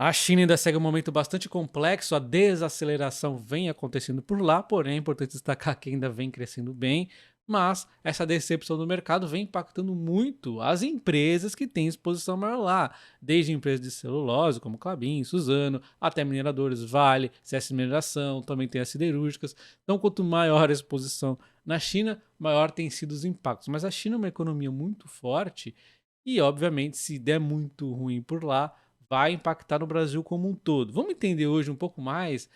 A China ainda segue um momento bastante complexo, a desaceleração vem acontecendo por lá, porém é importante destacar que ainda vem crescendo bem, mas essa decepção do mercado vem impactando muito as empresas que têm exposição maior lá, desde empresas de celulose como Klabin, Suzano, até mineradores Vale, CS Mineração, também tem as siderúrgicas. Então, quanto maior a exposição na China, maior tem sido os impactos. Mas a China é uma economia muito forte e, obviamente, se der muito ruim por lá, vai impactar no Brasil como um todo. Vamos entender hoje um pouco mais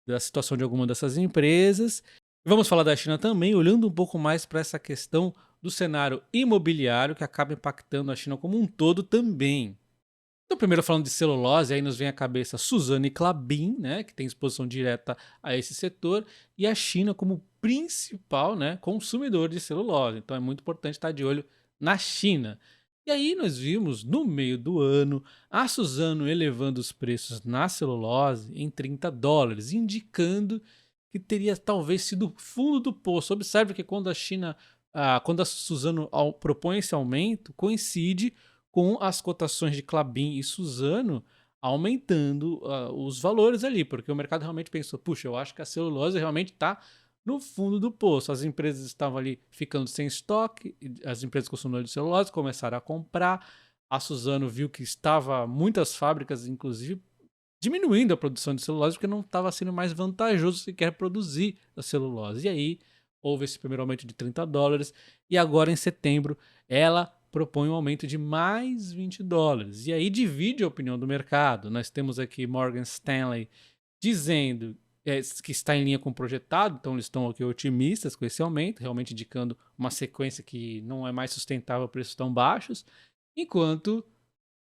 da situação de alguma dessas empresas. E vamos falar da China também, olhando um pouco mais para essa questão do cenário imobiliário que acaba impactando a China como um todo também. Então, primeiro falando de celulose, aí nos vem à cabeça Suzano e Klabin, né, que tem exposição direta a esse setor, e a China como principal, né, consumidor de celulose. Então é muito importante estar de olho na China. E aí nós vimos no meio do ano a Suzano elevando os preços na celulose em US$ 30, indicando que teria talvez sido o fundo do poço. Observe que quando a China, quando a Suzano propõe esse aumento, coincide com as cotações de Klabin e Suzano aumentando os valores ali, porque o mercado realmente pensou, puxa, eu acho que a celulose realmente está no fundo do poço. As empresas estavam ali ficando sem estoque, as empresas consumidoras de celulose começaram a comprar, a Suzano viu que estava muitas fábricas, inclusive, diminuindo a produção de celulose porque não estava sendo mais vantajoso sequer produzir a celulose. E aí houve esse primeiro aumento de US$ 30 e agora em setembro ela propõe um aumento de mais US$ 20. E aí divide a opinião do mercado. Nós temos aqui Morgan Stanley dizendo que está em linha com o projetado, então eles estão aqui otimistas com esse aumento, realmente indicando uma sequência que não é mais sustentável a preços tão baixos, enquanto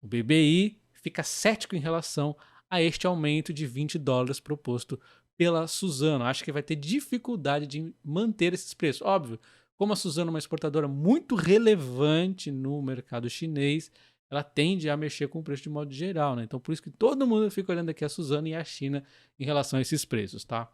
o BBI fica cético em relação a este aumento de US$ 20 proposto pela Suzano. Acho que vai ter dificuldade de manter esses preços. Óbvio, como a Suzano é uma exportadora muito relevante no mercado chinês, ela tende a mexer com o preço de modo geral, né? Então por isso que todo mundo fica olhando aqui a Suzano e a China em relação a esses preços, tá?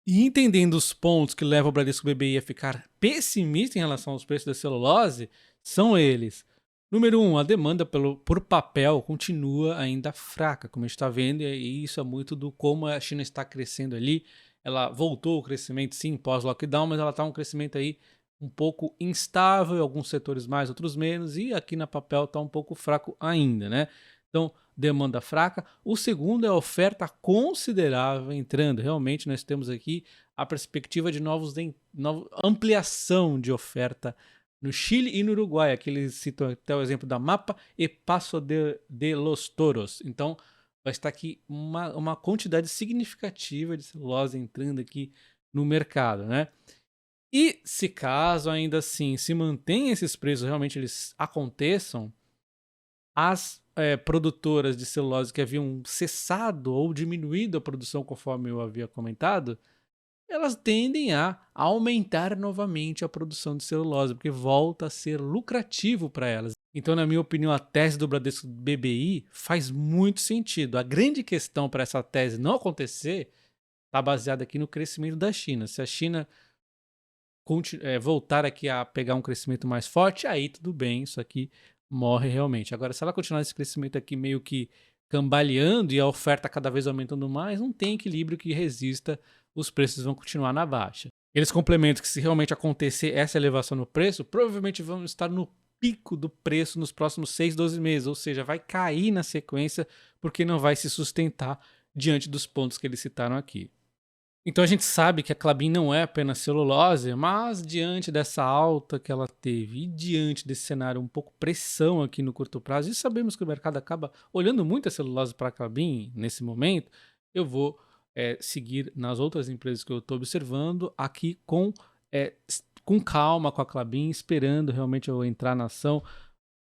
E entendendo os pontos que levam o Bradesco BBI a ficar pessimista em relação aos preços da celulose, são eles. Número 1, a demanda por papel continua ainda fraca, como a gente está vendo, e isso é muito do como a China está crescendo ali. Ela voltou ao crescimento, sim, pós-lockdown, mas ela está um crescimento aí um pouco instável, em alguns setores mais, outros menos, e aqui na papel está um pouco fraco ainda, né? Então, demanda fraca. O segundo é a oferta considerável entrando. Realmente, nós temos aqui a perspectiva de ampliação de oferta no Chile e no Uruguai. Aqui eles citam até o exemplo da Mapa e Paso de los Toros. Então, vai estar aqui uma quantidade significativa de celulose entrando aqui no mercado, né? E se caso ainda assim se mantém esses preços, realmente eles aconteçam, as produtoras de celulose que haviam cessado ou diminuído a produção, conforme eu havia comentado, elas tendem a aumentar novamente a produção de celulose, porque volta a ser lucrativo para elas. Então, na minha opinião, a tese do Bradesco BBI faz muito sentido. A grande questão para essa tese não acontecer está baseada aqui no crescimento da China. Se a China voltar aqui a pegar um crescimento mais forte, aí tudo bem, isso aqui morre realmente. Agora, se ela continuar esse crescimento aqui meio que cambaleando e a oferta cada vez aumentando mais, não tem equilíbrio que resista, os preços vão continuar na baixa. Eles complementam que se realmente acontecer essa elevação no preço, provavelmente vão estar no pico do preço nos próximos 6, 12 meses, ou seja, vai cair na sequência porque não vai se sustentar diante dos pontos que eles citaram aqui. Então a gente sabe que a Klabin não é apenas celulose, mas diante dessa alta que ela teve e diante desse cenário um pouco pressão aqui no curto prazo, e sabemos que o mercado acaba olhando muito a celulose para a Klabin nesse momento, eu vou seguir nas outras empresas que eu estou observando aqui com calma com a Klabin, esperando realmente eu entrar na ação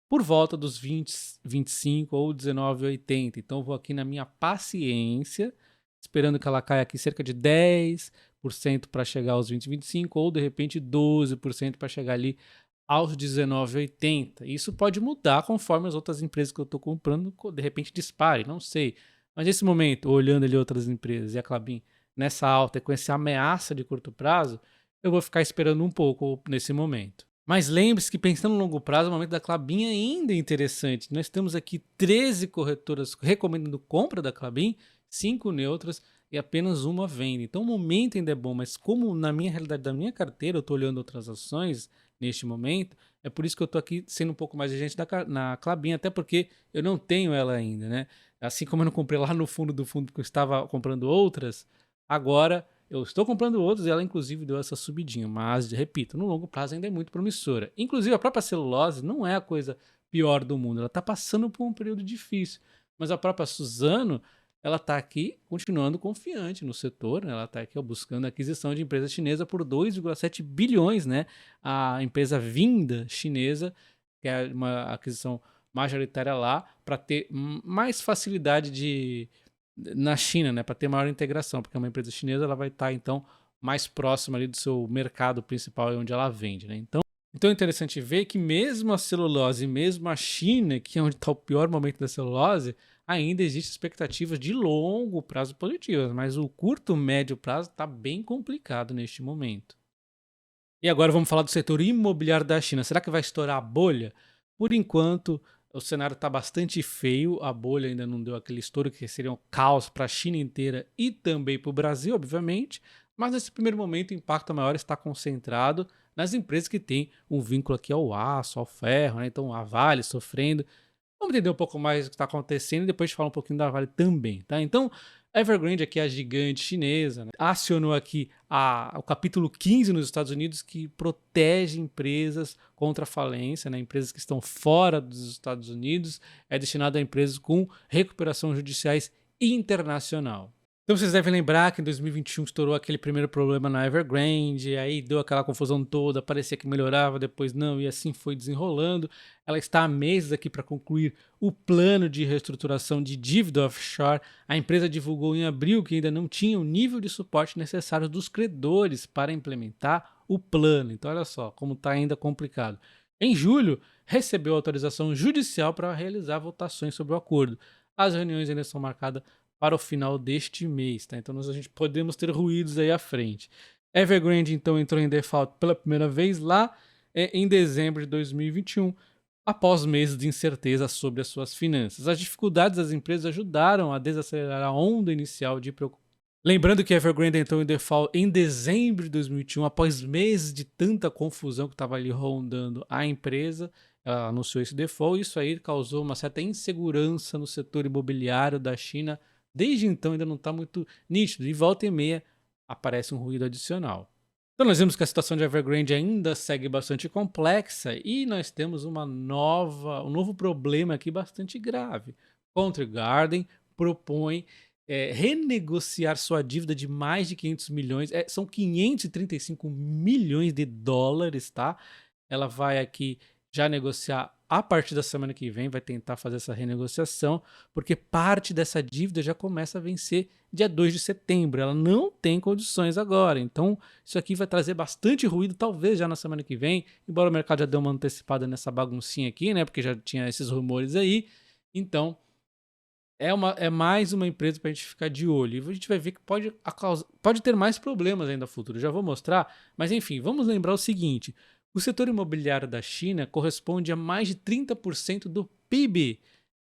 por volta dos 20, 25 ou 19,80. Então eu vou aqui na minha paciência, esperando que ela caia aqui cerca de 10% para chegar aos 20, 25 ou de repente 12% para chegar ali aos 19,80. Isso pode mudar conforme as outras empresas que eu estou comprando de repente dispare, não sei. Mas nesse momento, olhando ali outras empresas e a Klabin nessa alta e com essa ameaça de curto prazo, eu vou ficar esperando um pouco nesse momento. Mas lembre-se que pensando no longo prazo, o momento da Klabin ainda é interessante. Nós temos aqui 13 corretoras recomendando compra da Klabin, 5 neutras e apenas uma venda. Então o momento ainda é bom, mas como na minha realidade da minha carteira eu estou olhando outras ações neste momento, é por isso que eu estou aqui sendo um pouco mais exigente na Klabin, até porque eu não tenho ela ainda, né? Assim como eu não comprei lá no fundo do fundo porque eu estava comprando outras, agora eu estou comprando outros e ela inclusive deu essa subidinha, mas repito, no longo prazo ainda é muito promissora. Inclusive a própria celulose não é a coisa pior do mundo, ela está passando por um período difícil, mas a própria Suzano, ela está aqui continuando confiante no setor, né? Ela está aqui ó, buscando a aquisição de empresa chinesa por 2,7 bilhões, né? A empresa Vinda chinesa, que é uma aquisição majoritária lá, para ter mais facilidade na China, né, para ter maior integração, porque é uma empresa chinesa, ela vai estar então mais próxima ali do seu mercado principal, onde ela vende, né? Então é interessante ver que mesmo a celulose, mesmo a China, que é onde está o pior momento da celulose, ainda existe expectativas de longo prazo positivas, mas o curto médio prazo está bem complicado neste momento. E agora vamos falar do setor imobiliário da China. Será que vai estourar a bolha? Por enquanto, o cenário está bastante feio. A bolha ainda não deu aquele estouro que seria um caos para a China inteira e também para o Brasil, obviamente. Mas nesse primeiro momento, o impacto maior está concentrado nas empresas que têm um vínculo aqui ao aço, ao ferro, né? Então a Vale sofrendo. Vamos entender um pouco mais o que está acontecendo e depois falar um pouquinho da Vale também, tá? Então, a Evergrande aqui é a gigante chinesa, né? Acionou aqui o capítulo 15 nos Estados Unidos que protege empresas contra a falência, né? Empresas que estão fora dos Estados Unidos, é destinado a empresas com recuperação judiciais internacional. Então vocês devem lembrar que em 2021 estourou aquele primeiro problema na Evergrande, aí deu aquela confusão toda, parecia que melhorava, depois não, e assim foi desenrolando. Ela está há meses aqui para concluir o plano de reestruturação de dívida offshore. A empresa divulgou em abril que ainda não tinha o nível de suporte necessário dos credores para implementar o plano. Então olha só como está ainda complicado. Em julho, recebeu autorização judicial para realizar votações sobre o acordo. As reuniões ainda são marcadas para o final deste mês, tá? Então a gente podemos ter ruídos aí à frente. Evergrande então entrou em default pela primeira vez lá em dezembro de 2021, após meses de incerteza sobre as suas finanças. As dificuldades das empresas ajudaram a desacelerar a onda inicial de preocupação. Lembrando que a Evergrande entrou em default em dezembro de 2021, após meses de tanta confusão que estava ali rondando a empresa. Ela anunciou esse default e isso aí causou uma certa insegurança no setor imobiliário da China. Desde então ainda não está muito nítido e volta e meia aparece um ruído adicional. Então nós vemos que a situação de Evergrande ainda segue bastante complexa e nós temos um novo problema aqui bastante grave. Country Garden propõe renegociar sua dívida de mais de 500 milhões, são 535 milhões de dólares, tá? Ela vai aqui já negociar a partir da semana que vem, vai tentar fazer essa renegociação, porque parte dessa dívida já começa a vencer dia 2 de setembro. Ela não tem condições agora. Então, isso aqui vai trazer bastante ruído, talvez já na semana que vem, embora o mercado já dê uma antecipada nessa baguncinha aqui, né? Porque já tinha esses rumores aí. Então, é mais uma empresa para a gente ficar de olho. E a gente vai ver que pode ter mais problemas ainda no futuro. Já vou mostrar. Mas enfim, vamos lembrar o seguinte. O setor imobiliário da China corresponde a mais de 30% do PIB.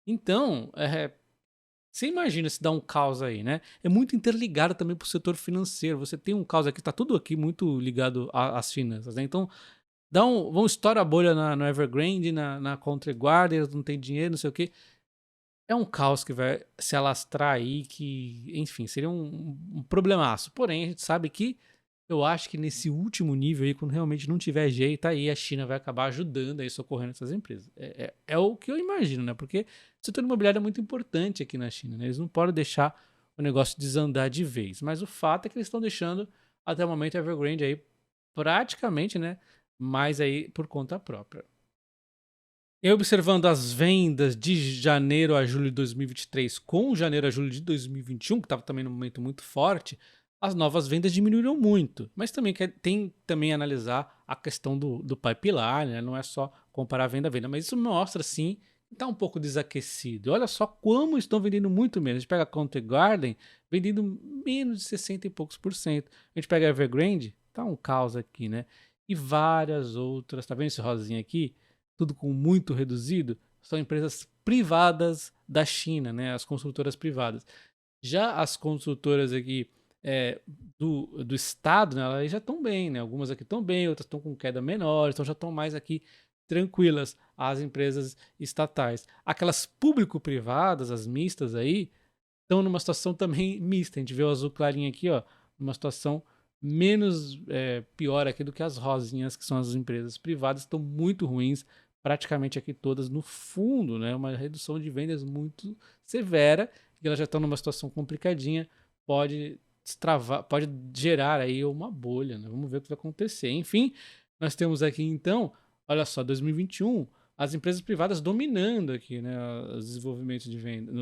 Então, você imagina se dá um caos aí, né? É muito interligado também para o setor financeiro. Você tem um caos aqui, está tudo aqui muito ligado às finanças, né? Então, vamos estourar a bolha no Evergrande, na Country Garden, eles não tem dinheiro, não sei o quê. É um caos que vai se alastrar aí, que, enfim, seria um problemaço. Porém, a gente sabe que eu acho que nesse último nível aí, quando realmente não tiver jeito, aí a China vai acabar ajudando aí, socorrendo essas empresas. É o que eu imagino, né? Porque o setor imobiliário é muito importante aqui na China, né? Eles não podem deixar o negócio desandar de vez. Mas o fato é que eles estão deixando, até o momento, a Evergrande aí praticamente, né? Mais aí por conta própria. E observando as vendas de janeiro a julho de 2023 com janeiro a julho de 2021, que estava também num momento muito forte, as novas vendas diminuíram muito. Mas também tem também analisar a questão do pipeline, né? Não é só comparar venda a venda, mas isso mostra sim que está um pouco desaquecido. Olha só como estão vendendo muito menos. A gente pega a Country Garden vendendo menos de 60 e poucos por cento. A gente pega a Evergrande, tá um caos aqui, né? e várias outras. Tá vendo esse rosinha aqui? Tudo com muito reduzido. São empresas privadas da China, né? As construtoras privadas. Já as construtoras aqui do estado, né, elas já estão bem, né? Algumas aqui estão bem, outras estão com queda menor, então já estão mais aqui tranquilas as empresas estatais. Aquelas público-privadas, as mistas aí, estão numa situação também mista. A gente vê o azul clarinho aqui, ó, numa situação menos pior aqui do que as rosinhas, que são as empresas privadas, estão muito ruins, praticamente aqui todas no fundo, né? Uma redução de vendas muito severa, e elas já estão numa situação complicadinha, pode destravar, pode gerar aí uma bolha, né? Vamos ver o que vai acontecer. Enfim, nós temos aqui então, olha só, 2021, as empresas privadas dominando aqui, né, os desenvolvimentos de venda,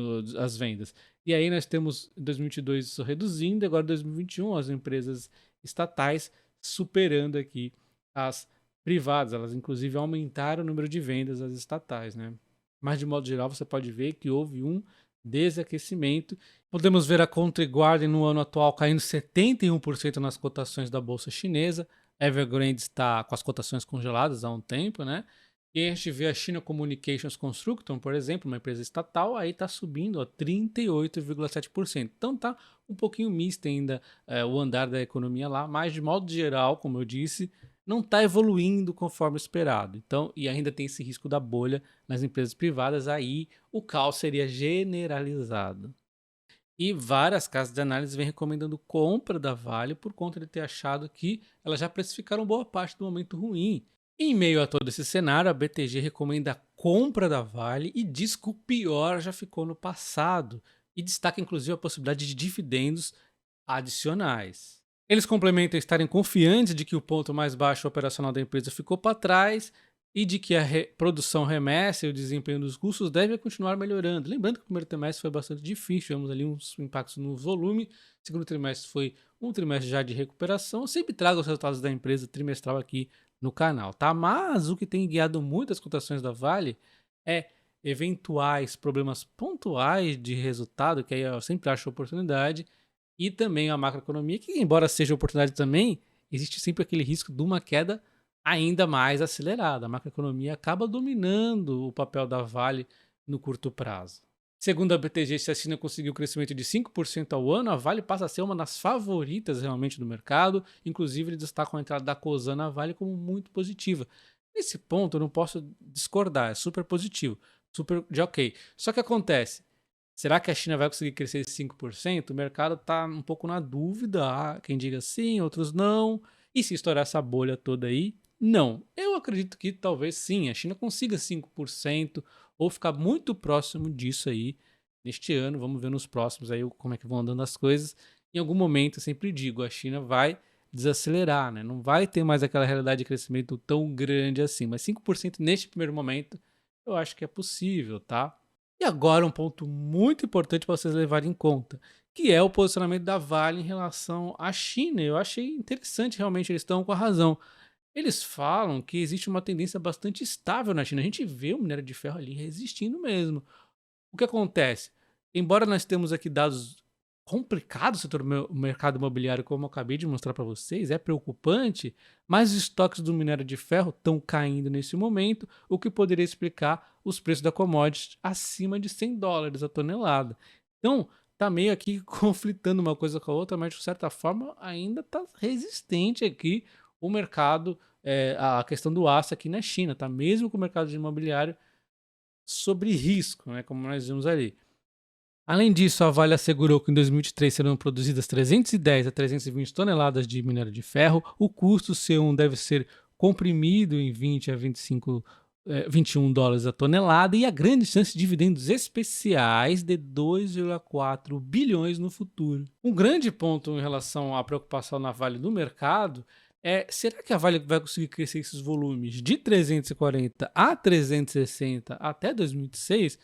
as vendas. E aí nós temos em 2022 isso reduzindo, agora em 2021 as empresas estatais superando aqui as privadas. Elas inclusive aumentaram o número de vendas das estatais, né? Mas de modo geral você pode ver que houve um desaquecimento. Podemos ver a Country Garden no ano atual caindo 71% nas cotações da bolsa chinesa. Evergrande está com as cotações congeladas há um tempo, né? E aí a gente vê a China Communications Construction, por exemplo, uma empresa estatal, aí está subindo a 38,7%. Então tá um pouquinho misto ainda o andar da economia lá, mas de modo geral, como eu disse, não está evoluindo conforme esperado. Então, e ainda tem esse risco da bolha nas empresas privadas, aí o caos seria generalizado. E várias casas de análise vêm recomendando compra da Vale por conta de ter achado que elas já precificaram boa parte do momento ruim. Em meio a todo esse cenário, a BTG recomenda a compra da Vale e diz que o pior já ficou no passado, e destaca inclusive a possibilidade de dividendos adicionais. Eles complementam estarem confiantes de que o ponto mais baixo operacional da empresa ficou para trás e de que a produção remessa e o desempenho dos custos devem continuar melhorando. Lembrando que o primeiro trimestre foi bastante difícil, tivemos ali uns impactos no volume, o segundo trimestre foi um trimestre já de recuperação. Eu sempre trago os resultados da empresa trimestral aqui no canal, tá? Mas o que tem guiado muito as cotações da Vale é eventuais problemas pontuais de resultado, que aí eu sempre acho oportunidade, e também a macroeconomia, que embora seja oportunidade também, existe sempre aquele risco de uma queda ainda mais acelerada. A macroeconomia acaba dominando o papel da Vale no curto prazo. Segundo a BTG, se a China conseguiu um crescimento de 5% ao ano, a Vale passa a ser uma das favoritas realmente do mercado. Inclusive, eles destacam a entrada da Cosan na Vale como muito positiva. Nesse ponto, eu não posso discordar, é super positivo, super de ok. Só que acontece, será que a China vai conseguir crescer 5%? O mercado está um pouco na dúvida. Há quem diga sim, outros não. E se estourar essa bolha toda aí, não. Eu acredito que talvez sim, a China consiga 5% ou ficar muito próximo disso aí neste ano. Vamos ver nos próximos aí como é que vão andando as coisas. Em algum momento, eu sempre digo, a China vai desacelerar, né? Não vai ter mais aquela realidade de crescimento tão grande assim. Mas 5% neste primeiro momento, eu acho que é possível, tá? E agora um ponto muito importante para vocês levarem em conta, que é o posicionamento da Vale em relação à China. Eu achei interessante, realmente, eles estão com a razão. Eles falam que existe uma tendência bastante estável na China. A gente vê o minério de ferro ali resistindo mesmo. O que acontece? Embora nós temos aqui dados complicados sobre o mercado imobiliário, como eu acabei de mostrar para vocês, é preocupante, mas os estoques do minério de ferro estão caindo nesse momento, o que poderia explicar os preços da commodity acima de $100 a tonelada. Então, tá meio aqui conflitando uma coisa com a outra, mas de certa forma ainda está resistente aqui o mercado, a questão do aço aqui na China, tá? Mesmo com o mercado de imobiliário sobre risco, né, como nós vimos ali. Além disso, a Vale assegurou que em 2023 serão produzidas 310 a 320 toneladas de minério de ferro. O custo C1 deve ser comprimido em 20 a 21 dólares a tonelada e a grande chance de dividendos especiais de 2,4 bilhões no futuro. Um grande ponto em relação à preocupação na Vale no mercado é, será que a Vale vai conseguir crescer esses volumes de 340 a 360 até 2026?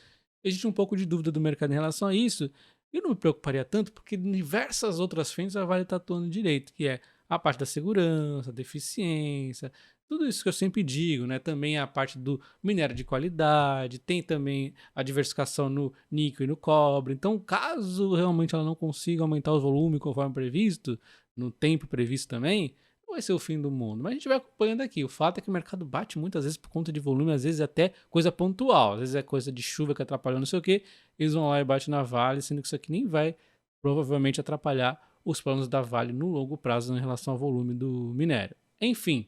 Existe um pouco de dúvida do mercado em relação a isso. Eu não me preocuparia tanto, porque em diversas outras frentes a Vale está atuando direito, que é a parte da segurança, da eficiência, tudo isso que eu sempre digo, né? Também a parte do minério de qualidade, tem também a diversificação no níquel e no cobre. Então, caso realmente ela não consiga aumentar o volume conforme previsto, no tempo previsto também, não vai ser o fim do mundo, mas a gente vai acompanhando aqui. O fato é que o mercado bate muitas vezes por conta de volume, às vezes até coisa pontual, às vezes é coisa de chuva que atrapalhou não sei o que, eles vão lá e batem na Vale, sendo que isso aqui nem vai provavelmente atrapalhar os planos da Vale no longo prazo em relação ao volume do minério. Enfim,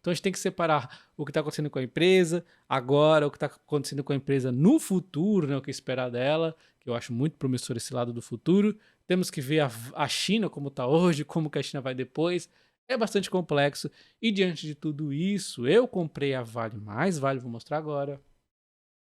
então a gente tem que separar o que está acontecendo com a empresa agora, o que está acontecendo com a empresa no futuro, né, o que esperar dela, que eu acho muito promissor esse lado do futuro. Temos que ver a China como está hoje, como que a China vai depois. É bastante complexo. E diante de tudo isso, eu comprei a Vale mais Vale, vou mostrar agora.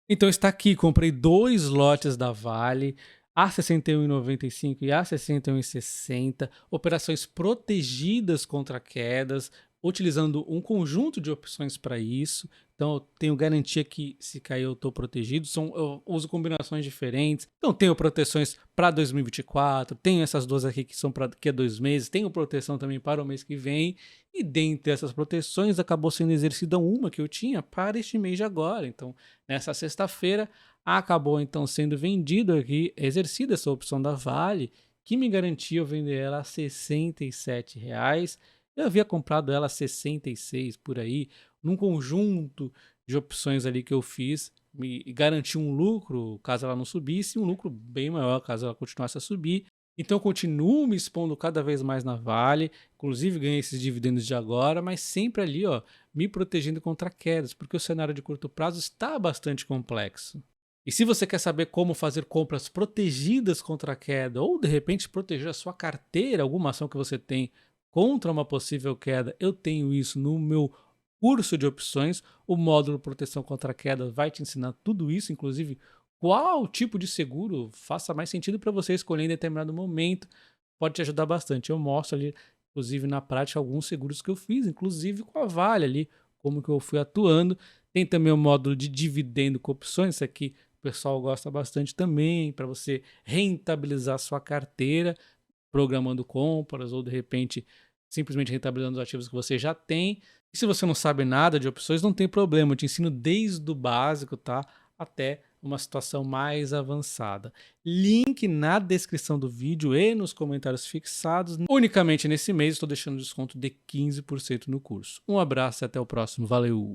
Então está aqui, comprei 2 lotes da Vale, a R$ 61,95 e a R$ 61,60, operações protegidas contra quedas, utilizando um conjunto de opções para isso. Então eu tenho garantia que se cair eu estou protegido. Eu uso combinações diferentes. Então tenho proteções para 2024, tenho essas duas aqui que são para daqui a 2 meses, tenho proteção também para o mês que vem. E dentre essas proteções acabou sendo exercida uma que eu tinha para este mês de agora. Então nessa sexta-feira acabou então sendo vendido aqui, exercida essa opção da Vale, que me garantia eu vender ela a R$ 67,00. Eu havia comprado ela a 66 por aí, num conjunto de opções ali que eu fiz, me garantiu um lucro caso ela não subisse, e um lucro bem maior caso ela continuasse a subir. Então eu continuo me expondo cada vez mais na Vale, inclusive ganhei esses dividendos de agora, mas sempre ali, ó, me protegendo contra quedas, porque o cenário de curto prazo está bastante complexo. E se você quer saber como fazer compras protegidas contra a queda, ou de repente proteger a sua carteira, alguma ação que você tem contra uma possível queda, eu tenho isso no meu curso de opções. O módulo proteção contra a queda vai te ensinar tudo isso, inclusive qual tipo de seguro faça mais sentido para você escolher em determinado momento. Pode te ajudar bastante. Eu mostro ali, inclusive na prática, alguns seguros que eu fiz, inclusive com a Vale ali, como que eu fui atuando. Tem também o módulo de dividendo com opções, isso aqui o pessoal gosta bastante também, para você rentabilizar sua carteira, programando compras ou de repente simplesmente rentabilizando os ativos que você já tem. E se você não sabe nada de opções, não tem problema, eu te ensino desde o básico, tá? Até uma situação mais avançada. Link na descrição do vídeo e nos comentários fixados. Unicamente nesse mês estou deixando desconto de 15% no curso. Um abraço e até o próximo. Valeu!